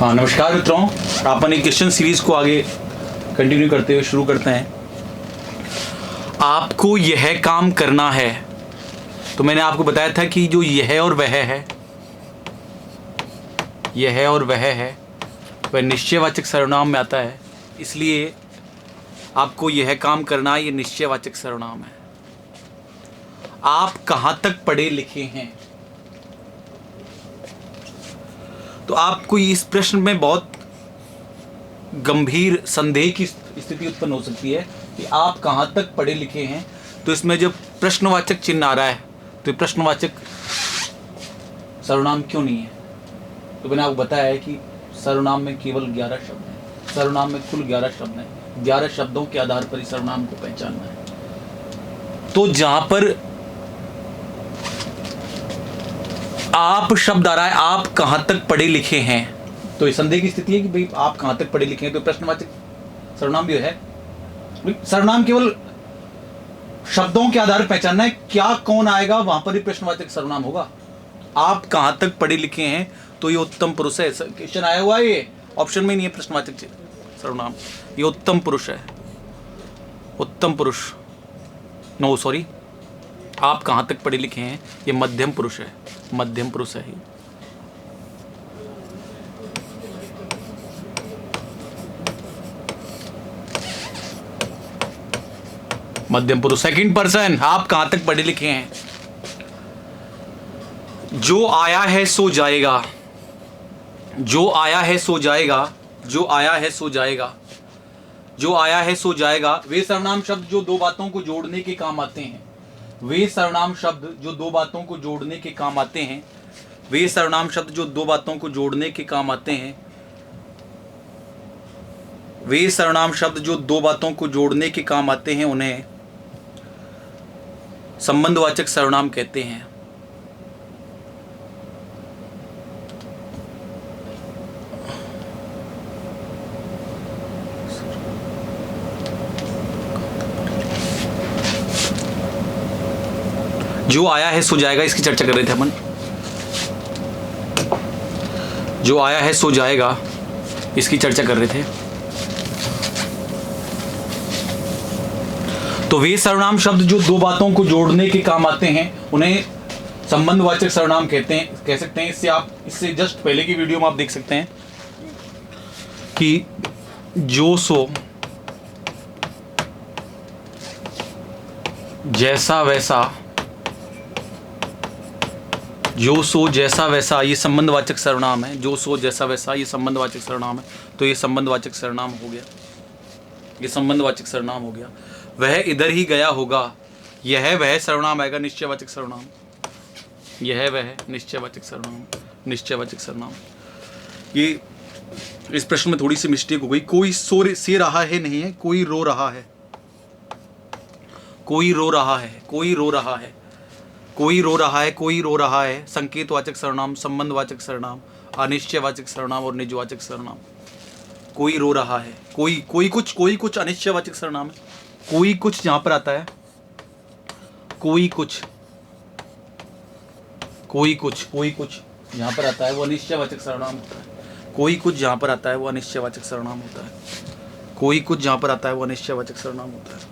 हाँ नमस्कार मित्रों, अपन एक क्वेश्चन सीरीज को आगे कंटिन्यू करते हुए शुरू करते हैं। आपको यह काम करना है, तो मैंने आपको बताया था कि जो यह और वह है, यह और वह है, वह निश्चयवाचक सर्वनाम में आता है। इसलिए आपको यह काम करना, ये निश्चयवाचक सर्वनाम है। आप कहाँ तक पढ़े लिखे हैं, तो आपको इस प्रश्न में बहुत गंभीर संदेह की स्थिति उत्पन्न हो सकती है कि आप कहाँ तक पढ़े लिखे हैं। तो इसमें जब प्रश्नवाचक चिन्ह आ रहा है तो ये प्रश्नवाचक सर्वनाम क्यों नहीं है? तो मैंने आपको बताया है कि सर्वनाम में केवल 11 शब्द हैं। सर्वनाम में कुल 11 शब्द हैं। 11 शब्दों के आधार पर ही सर्वनाम को पहचानना है। तो जहां पर आप शब्द आ रहा है, आप कहां तक पढ़े लिखे हैं, तो ये संदेह की स्थिति है कि भाई आप कहां तक पढ़े लिखे हैं। तो प्रश्नवाचक सर्वनाम भी है। सर्वनाम केवल शब्दों के आधार पर पहचानना है, क्या कौन आएगा वहां पर ही प्रश्नवाचक सर्वनाम होगा। आप कहां तक पढ़े लिखे हैं, तो ये उत्तम पुरुष है। क्वेश्चन आया हुआ है, ये ऑप्शन में नहीं है प्रश्नवाचक सर्वनाम। ये उत्तम पुरुष है। उत्तम पुरुष, नो सॉरी, आप कहां तक पढ़े लिखे हैं, ये मध्यम पुरुष है। मध्यम पुरुष है। मध्यम पुरुष, सेकंड पर्सन, आप कहां तक पढ़े लिखे हैं। जो आया है सो जाएगा, जो आया है सो जाएगा, जो आया है सो जाएगा, जो आया है सो जाएगा, वे सर्वनाम शब्द जो दो बातों को जोड़ने के काम आते हैं। वे सर्वनाम शब्द जो दो बातों को जोड़ने के काम आते हैं। वे सर्वनाम शब्द जो दो बातों को जोड़ने के काम आते हैं। वे सर्वनाम शब्द जो दो बातों को जोड़ने के काम आते हैं, उन्हें संबंधवाचक सर्वनाम कहते हैं। जो आया है सो जाएगा, इसकी चर्चा कर रहे थे अपन। जो आया है सो जाएगा, इसकी चर्चा कर रहे थे। तो वे सर्वनाम शब्द जो दो बातों को जोड़ने के काम आते हैं, उन्हें संबंधवाचक सर्वनाम कहते हैं, कह सकते हैं। इससे जस्ट पहले की वीडियो में आप देख सकते हैं कि जो सो, जैसा वैसा, जो सो जैसा वैसा, ये संबंधवाचक सर्वनाम है। जो सो जैसा वैसा, ये संबंधवाचक सर्वनाम है। तो ये संबंधवाचक सर्वनाम हो गया। ये संबंधवाचक सर्वनाम हो गया। वह इधर ही गया होगा, यह वह सर्वनाम आएगा, निश्चयवाचक सर्वनाम। यह वह निश्चयवाचक सर्वनाम, निश्चयवाचक सर्वनाम। ये इस प्रश्न में थोड़ी सी मिस्टेक हो गई। कोई से रहा है नहीं है, कोई रो रहा है। कोई रो रहा है, कोई रो रहा है, कोई रो रहा है, कोई रो रहा है। संकेतवाचक सर्वनाम, संबंधवाचक सर्वनाम, अनिश्चयवाचक सर्वनाम और निजवाचक सर्वनाम। कोई रो रहा है, कोई कुछ अनिश्चयवाचक सर्वनाम है। कोई कुछ जहां पर आता है, कोई कुछ जहां पर आता है वो अनिश्चयवाचक सर्वनाम होता है। कोई कुछ जहां पर आता है वो अनिश्चयवाचक सर्वनाम होता है। कोई कुछ जहां पर आता है वो अनिश्चयवाचक सर्वनाम होता है।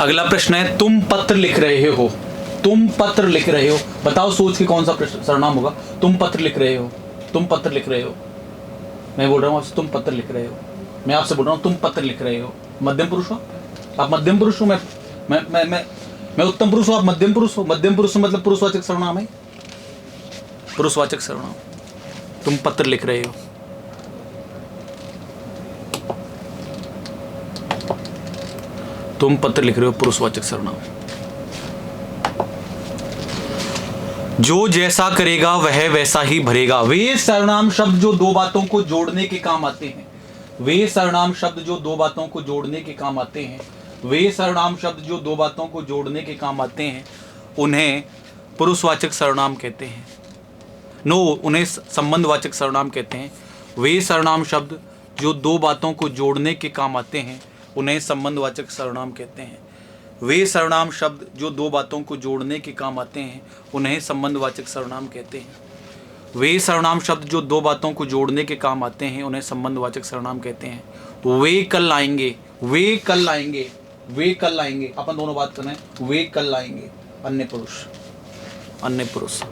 अगला प्रश्न है, तुम पत्र लिख रहे हो। तुम पत्र लिख रहे हो, बताओ सोच के कौन सा सर्वनाम होगा। तुम पत्र लिख रहे हो, तुम पत्र लिख रहे हो। मैं बोल रहा हूँ आपसे, तुम पत्र लिख रहे हो। मैं आपसे बोल रहा हूँ, तुम पत्र लिख रहे हो। मध्यम पुरुष हो आप, मध्यम पुरुष हो। मैं उत्तम पुरुष हूँ, आप मध्यम पुरुष हो। मध्यम पुरुष मतलब पुरुषवाचक सर्वनाम है, पुरुषवाचक सर्वनाम। तुम पत्र लिख रहे हो। तुम पत्र लिख रहे हो, पुरुषवाचक सर्वनाम। जो जैसा करेगा वह वैसा ही भरेगा। वे सर्वनाम शब्द जो दो बातों को जोड़ने के काम आते हैं। वे सर्वनाम शब्द जो दो बातों को जोड़ने के काम आते हैं। वे सर्वनाम शब्द जो दो बातों को जोड़ने के काम आते हैं, उन्हें पुरुषवाचक सर्वनाम कहते हैं। नो, उन्हें संबंधवाचक सर्वनाम कहते हैं। वे सर्वनाम शब्द जो दो बातों को जोड़ने के काम आते हैं उन्हें संबंधवाचक सर्वनाम कहते हैं। वे सर्वनाम शब्द जो दो बातों को जोड़ने के काम आते हैं उन्हें संबंधवाचक सर्वनाम कहते हैं। वे सर्वनाम शब्द जो दो बातों को जोड़ने के काम आते हैं उन्हें संबंधवाचक सर्वनाम कहते हैं। वे कल आएंगे, वे कल आएंगे, वे कल आएंगे, अपन दोनों बात कर रहे हैं। वे कल आएंगे, अन्य पुरुष, अन्य पुरुष,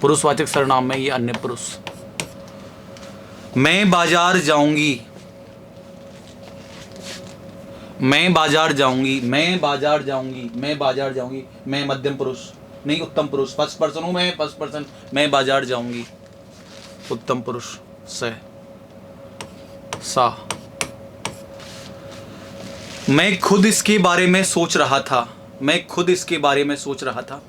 पुरुषवाचक सर्वनाम में ये अन्य पुरुष। मैं बाजार जाऊंगी, मैं बाजार जाऊंगी, मैं बाजार जाऊंगी, मैं बाजार जाऊंगी, मैं मध्यम पुरुष नहीं उत्तम पुरुष, फर्स्ट पर्सन हूं मैं, फर्स्ट पर्सन, मैं बाजार जाऊंगी, उत्तम पुरुष से सा। मैं खुद इसके बारे में सोच रहा था, मैं खुद इसके बारे में सोच रहा था।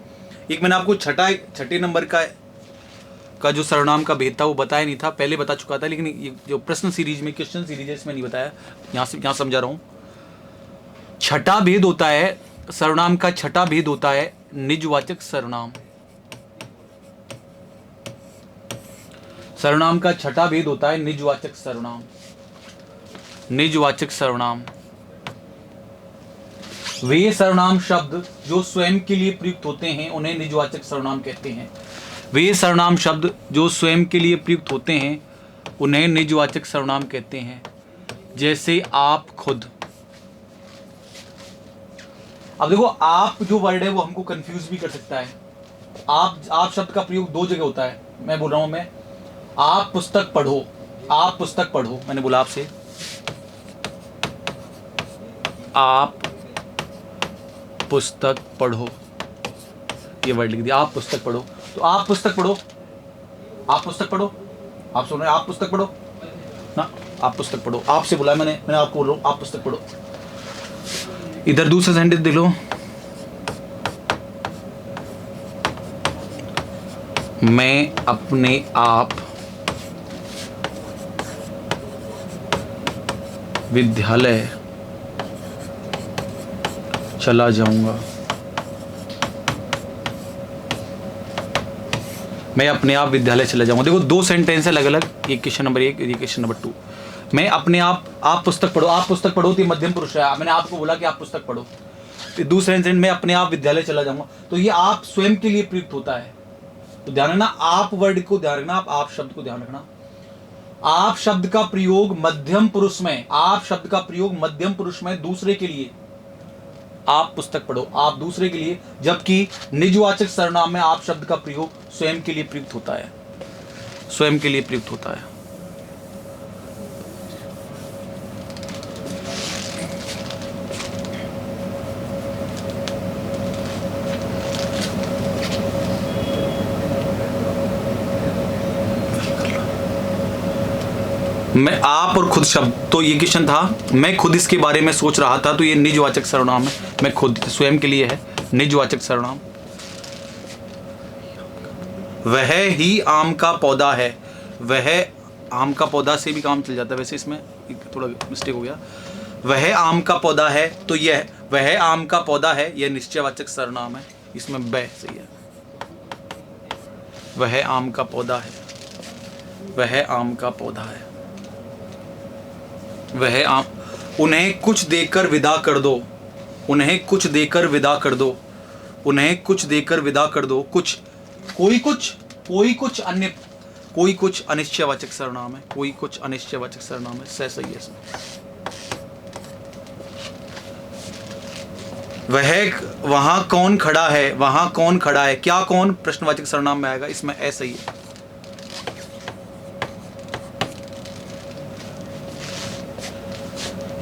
एक मैंने आपको छठे नंबर का जो सर्वनाम का भेद था वो बताया नहीं था, पहले बता चुका था, लेकिन ये जो प्रश्न सीरीज में, क्वेश्चन सीरीज है, इसमें नहीं बताया, यहाँ समझा रहा हूँ। छठा भेद होता है सर्वनाम का, छठा भेद होता है निजवाचक सर्वनाम। सर्वनाम का छठा भेद होता है निजवाचक सर्वनाम। निजवाचक सर्वनाम वे सर्वनाम शब्द जो स्वयं के लिए प्रयुक्त होते हैं उन्हें निजवाचक सर्वनाम कहते हैं। वे सर्वनाम शब्द जो स्वयं के लिए प्रयुक्त होते हैं उन्हें निजवाचक सर्वनाम कहते हैं। जैसे आप खुद। अब देखो, आप जो वर्ड है वो हमको कंफ्यूज भी कर सकता है। आप शब्द का प्रयोग दो जगह होता है। मैं बोल रहा हूं, मैं आप पुस्तक पढ़ो, आप पुस्तक पढ़ो, मैंने बोला आपसे आप पुस्तक पढ़ो, ये वर्ड लिख दिया, आप पुस्तक पढ़ो। तो आप पुस्तक पढ़ो, आप पुस्तक पढ़ो, आप सुन रहे हैं, आप पुस्तक पढ़ो ना, आप पुस्तक पढ़ो, आपसे बोला मैंने आपको बोल रहा हूं आप पुस्तक पढ़ो। इधर दूसरा सेंटेंस देख लो, मैं अपने आप विद्यालय चला जाऊंगा। मैं अपने आप विद्यालय चला जाऊंगा। देखो, दो सेंटेंस अलग अलग, ये क्वेश्चन नंबर 1, ये क्वेश्चन नंबर 2। मैं अपने आप पुस्तक पढ़ो, आप पुस्तक पढ़ो तो ये मध्यम पुरुष है, मैंने आपको बोला कि आप पुस्तक पढ़ो। दूसरे सेंटेंस में अपने आप विद्यालय चला जाऊंगा, तो ये आप स्वयं के लिए प्रयुक्त होता है। तो ध्यान रखना, आप वर्ड को ध्यान रखना, आप शब्द को ध्यान रखना। आप शब्द का प्रयोग मध्यम पुरुष में, आप शब्द का प्रयोग मध्यम पुरुष में दूसरे के लिए, आप पुस्तक पढ़ो, आप दूसरे के लिए, जबकि निजवाचक सर्वनाम में आप शब्द का प्रयोग स्वयं के लिए प्रयुक्त होता है, स्वयं के लिए प्रयुक्त होता है। मैं आप और खुद शब्द, तो ये क्वेश्चन था, मैं खुद इसके बारे में सोच रहा था, तो ये निजवाचक सर्वनाम है, मैं खुद स्वयं के लिए है निजवाचक सर्वनाम। वह ही आम का पौधा है, वह आम का पौधा से भी काम चल जाता है, वैसे इसमें थोड़ा मिस्टेक हो गया। वह आम का पौधा है, तो यह वह आम का पौधा है, यह निश्चयवाचक सर्वनाम है, इसमें वह सही है। वह आम का पौधा है, वह आम का पौधा है, वह आम। उन्हें कुछ देकर विदा कर दो, उन्हें कुछ देकर विदा कर दो, उन्हें कुछ देकर विदा कर दो। कुछ, कोई कुछ अन्य, कोई कुछ अनिश्चयवाचक सर्वनाम है, कोई कुछ अनिश्चयवाचक सर्वनाम है, सही है। वह वहां कौन खड़ा है, वहां कौन खड़ा है, क्या कौन प्रश्नवाचक सर्वनाम में आएगा, इसमें सही है।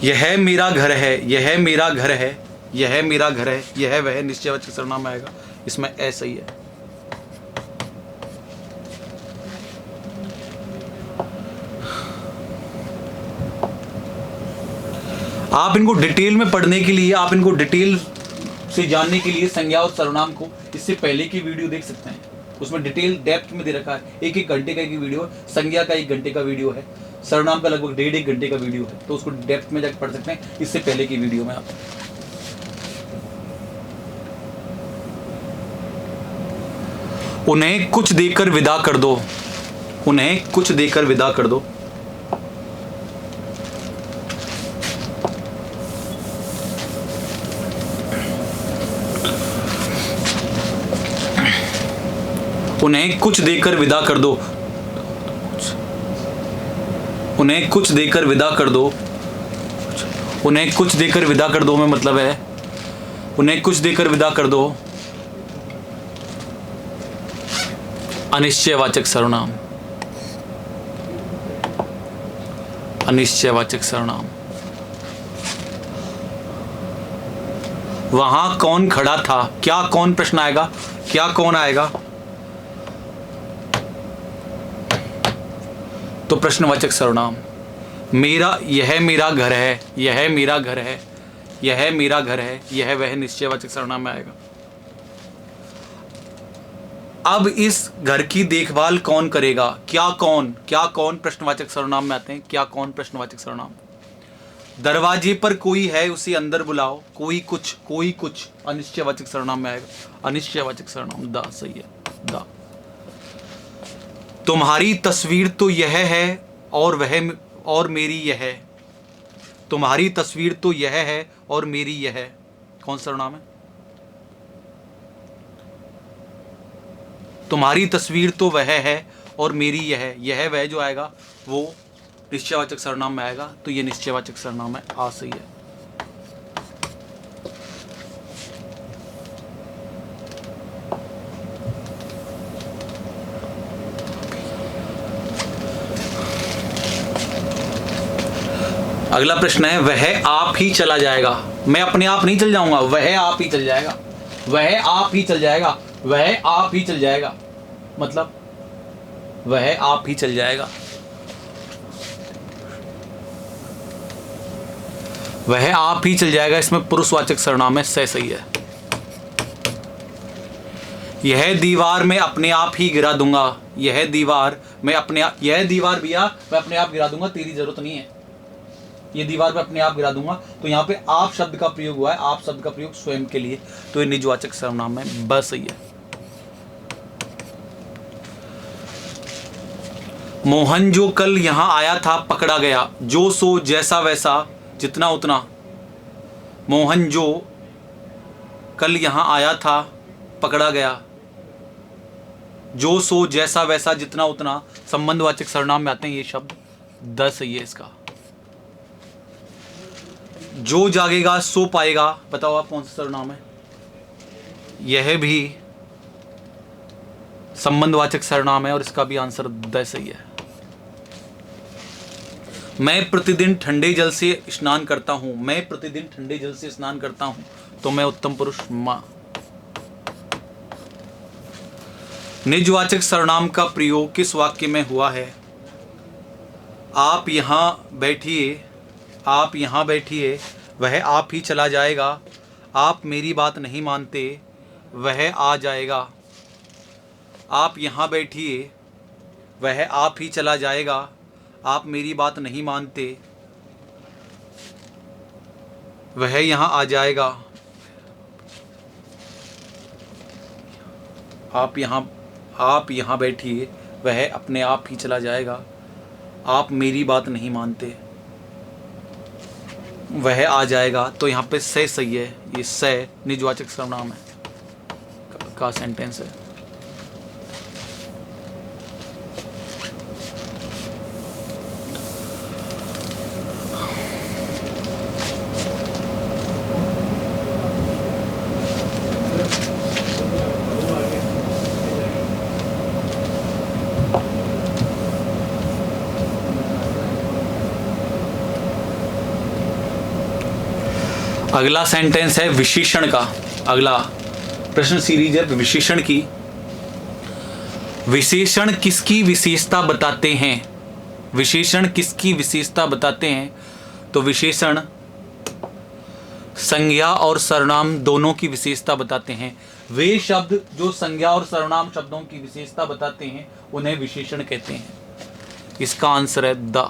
यह मेरा घर है, यह मेरा घर है, यह मेरा घर है, यह वह निश्चयवाचक सर्वनाम में आएगा, इसमें सही है। आप इनको डिटेल में पढ़ने के लिए, आप इनको डिटेल से जानने के लिए संज्ञा और सर्वनाम को इससे पहले की वीडियो देख सकते हैं, उसमें डिटेल डेप्थ में दे रखा है। एक घंटे का एक वीडियो है, संज्ञा का 1 घंटे का वीडियो है, सर्वनाम का लगभग 1.5 घंटे का वीडियो है, तो उसको डेप्थ में जाकर पढ़ सकते हैं इससे पहले की वीडियो में। उन्हें कुछ देकर विदा कर दो, उन्हें कुछ देकर विदा कर दो। उन्हें कुछ देकर विदा कर दो, उन्हें कुछ देकर विदा कर दो, उन्हें कुछ देकर विदा कर दो में मतलब है उन्हें कुछ देकर विदा कर दो अनिश्चयवाचक सर्वनाम, अनिश्चयवाचक सर्वनाम। वहां कौन खड़ा था, क्या कौन प्रश्न आएगा, क्या कौन आएगा, तो प्रश्नवाचक सर्वनाम। मेरा, यह मेरा घर है, यह मेरा घर है, यह मेरा घर है, यह वह निश्चयवाचक सर्वनाम में आएगा। अब इस घर की देखभाल कौन करेगा, क्या कौन प्रश्नवाचक सर्वनाम में आते हैं, क्या कौन प्रश्नवाचक सर्वनाम। दरवाजे पर कोई है उसे अंदर बुलाओ, कोई कुछ अनिश्चयवाचक सर्वनाम में आएगा, अनिश्चयवाचक सर्वनाम दा सही है, दा। तुम्हारी तस्वीर तो यह है और वह और मेरी यह है, तुम्हारी तस्वीर तो यह है और मेरी यह है, कौन सर्वनाम है। तुम्हारी तस्वीर तो वह है और मेरी यह वह जो आएगा वो निश्चयवाचक सर्वनाम में आएगा, तो ये निश्चयवाचक सर्वनाम है, आ सही है। अगला प्रश्न है, वह आप ही चला जाएगा। मैं अपने आप नहीं चल जाऊंगा, वह आप ही चल जाएगा, वह आप ही चल जाएगा, वह आप ही चल जाएगा, मतलब वह आप ही चल जाएगा, वह आप ही चल जाएगा, इसमें पुरुषवाचक सर्वनाम है, सही है। यह दीवार मैं अपने आप ही गिरा दूंगा, यह दीवार मैं अपने आप, यह दीवार भैया मैं अपने आप गिरा दूंगा, तेरी जरूरत नहीं है, ये दीवार पे अपने आप गिरा दूंगा। तो यहाँ पे आप शब्द का प्रयोग हुआ है, आप शब्द का प्रयोग स्वयं के लिए, तो ये निजवाचक सर्वनाम है, बस सही है। मोहन जो कल यहां आया था पकड़ा गया, जो सो जैसा वैसा जितना उतना। मोहन जो कल यहां आया था पकड़ा गया, जो सो जैसा वैसा जितना उतना संबंधवाचक सर्वनाम में आते हैं ये शब्द, द सही है इसका। जो जागेगा सो पाएगा, बताओ आप कौन सा सर्वनाम है, यह भी संबंधवाचक सर्वनाम है और इसका भी आंसर द सही है। मैं प्रतिदिन ठंडे जल से स्नान करता हूं, मैं प्रतिदिन ठंडे जल से स्नान करता हूं, तो मैं उत्तम पुरुष मां। निजवाचक सर्वनाम का प्रयोग किस वाक्य में हुआ है। आप यहां बैठिए, आप यहां बैठिए, वह आप ही चला जाएगा, आप मेरी बात नहीं मानते, वह आ जाएगा। आप यहां बैठिए, वह आप ही चला जाएगा, आप मेरी बात नहीं मानते, वह यहां आ जाएगा। आप यहां बैठिए, वह अपने आप ही चला जाएगा, आप मेरी बात नहीं मानते, वह आ जाएगा। तो यहाँ पे से सही है, ये से निजवाचक सर्वनाम है का सेंटेंस है। अगला सेंटेंस है विशेषण का। अगला प्रश्न सीरीज है विशेषण की। विशेषण किसकी विशेषता बताते हैं, विशेषण किसकी विशेषता बताते हैं, तो विशेषण संज्ञा और सर्वनाम दोनों की विशेषता बताते हैं। वे शब्द जो संज्ञा और सर्वनाम शब्दों की विशेषता बताते हैं उन्हें विशेषण कहते हैं। इसका आंसर है द।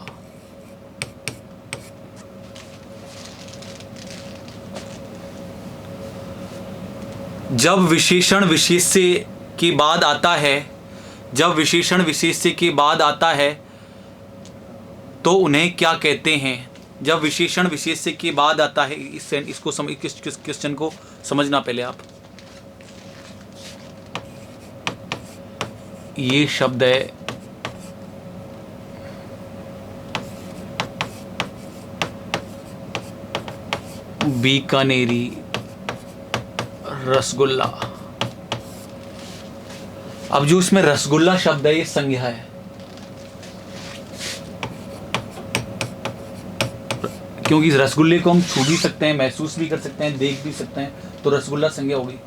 जब विशेषण विशेष से के बाद आता है, जब विशेषण विशेष्य के बाद आता है तो उन्हें क्या कहते हैं? जब विशेषण विशेष्य के बाद आता है, इसको क्वेश्चन को समझना पहले आप। ये शब्द है बीकानेरी रसगुल्ला। अब जो इसमें रसगुल्ला शब्द है ये संज्ञा है, क्योंकि रसगुल्ले को हम छू भी सकते हैं, महसूस भी कर सकते हैं, देख भी सकते हैं, तो रसगुल्ला संज्ञा होगी।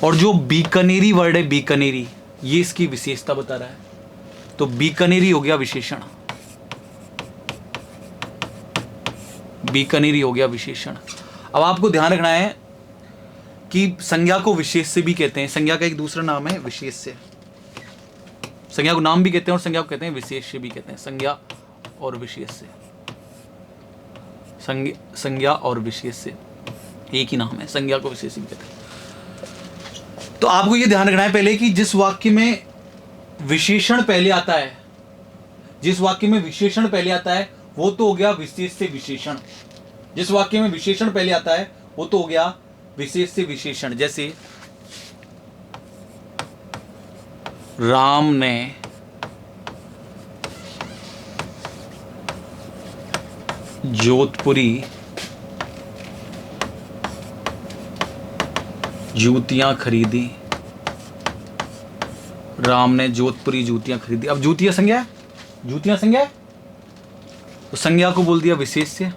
और जो बीकानेरी वर्ड है, बीकानेरी, ये इसकी विशेषता बता रहा है, तो बीकानेरी हो गया विशेषण, बीकानेरी हो गया विशेषण। अब आपको ध्यान रखना है कि संज्ञा को विशेष्य भी कहते हैं। संज्ञा का एक दूसरा नाम है विशेष्य। संज्ञा को नाम भी कहते हैं और संज्ञा को कहते हैं विशेष्य भी कहते हैं। संज्ञा और विशेष्य, संज्ञा और विशेष्य एक ही नाम है, संज्ञा को विशेष्य भी कहते हैं। तो आपको यह ध्यान रखना है पहले कि जिस वाक्य में विशेषण पहले आता है, जिस वाक्य में विशेषण पहले आता है वो तो हो गया विशेष्य विशेषण। जिस वाक्य में विशेषण पहले आता है वो तो हो गया विशेष्य विशेषण। जैसे राम ने जोधपुरी जूतियां खरीदी। राम ने जोधपुरी जूतियां खरीदी। अब जूतियां संज्ञा है, जूतियां संज्ञा है, तो संज्ञा को बोल दिया विशेष्य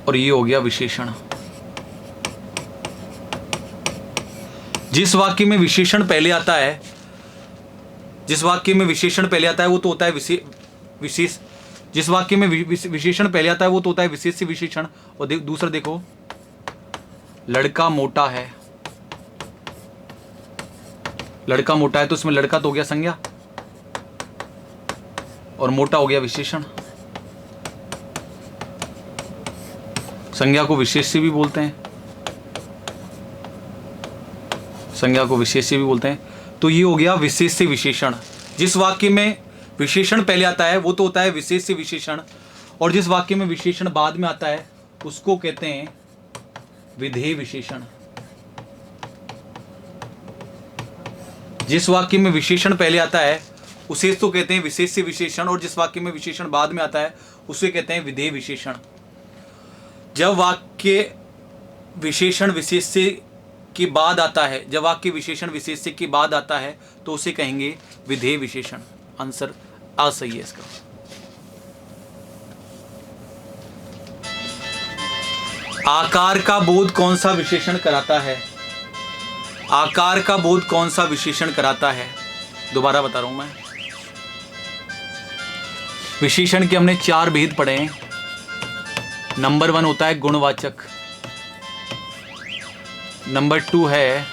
और ये हो गया विशेषण। जिस वाक्य में विशेषण पहले आता है, जिस वाक्य में विशेषण पहले आता है वो तो होता है विशेष, जिस वाक्य में विशेषण पहले आता है वो तो होता है विशेष विशेषण। और दूसरा देखो, लड़का मोटा है, लड़का मोटा है तो इसमें लड़का तो हो गया संज्ञा और मोटा हो गया विशेषण। संज्ञा को विशेष्य भी बोलते हैं, संज्ञा को विशेष्य भी बोलते हैं। तो ये हो गया विशेष्य विशेषण। जिस वाक्य में विशेषण पहले आता है वो तो होता है विशेष्य विशेषण, और जिस वाक्य में विशेषण बाद में आता है उसको कहते हैं विधेय विशेषण। जिस वाक्य में विशेषण पहले आता है उसे तो कहते हैं विशेष्य विशेषण, और जिस वाक्य में विशेषण बाद में आता है उसे कहते हैं विधेय विशेषण। जब वाक्य विशेषण विशेष्य के बाद आता है, जब वाक्य विशेषण विशेष्य के बाद आता है तो उसे कहेंगे विधेय विशेषण। आंसर आ सही है इसका। आकार का बोध कौन सा विशेषण कराता है? आकार का बोध कौन सा विशेषण कराता है? दोबारा बता रहा हूं मैं। विशेषण के हमने 4 भेद पढ़े हैं। नंबर 1 होता है गुणवाचक, नंबर 2 है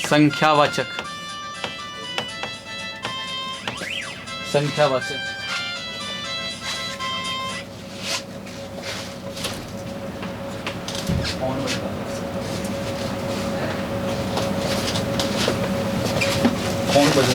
संख्यावाचक, संख्यावाचक, कौन बजा